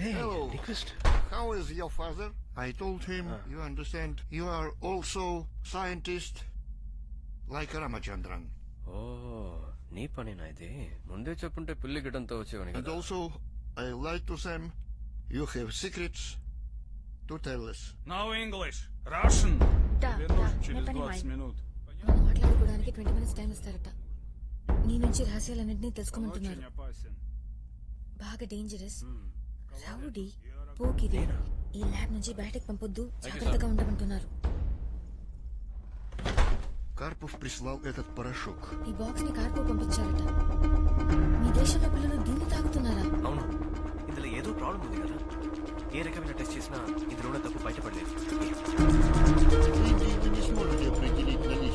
Hello. Request. How is your father? I told him, you understand, you are also scientist like Ramachandran. ఓ నీ పనేనా ఇది? ముందే చెప్పుంటే పిల్లి గిటంతో వచ్చేవాని And కదా. also, I lied to them, you have secrets to tell us. No English. Russian. Вернусь через నేను 20 минут. మనం మాట్లాడుకోవడానికి 20 minutes టైం ఇస్తారట. నీ నుంచి రహస్యాలన్నింటినీ Он తెలుసుకోమంటున్నారు. очень опасен. బాగా డేంజరస్, రౌడీ, పోకిరి. ఈ ల్యాబ్ నుంచి బయటకు పంపొద్దు, జాగ్రత్తగా ఉండమంటున్నారు. Karpov прислал этот порошок. ఈ బాక్స్ ని కార్పో పంపించారట. మీ దేశంలో పిల్లలు దీన్ని తాగుతున్నారా? అవును, ఇందులో ఏదో ప్రాబ్లం ఉంది కదా. ఏ రకమైన టెస్ట్ చేసినా ఇందులో ఉన్న తప్పు బయటపడలేదు. Вы не сможете определить наличие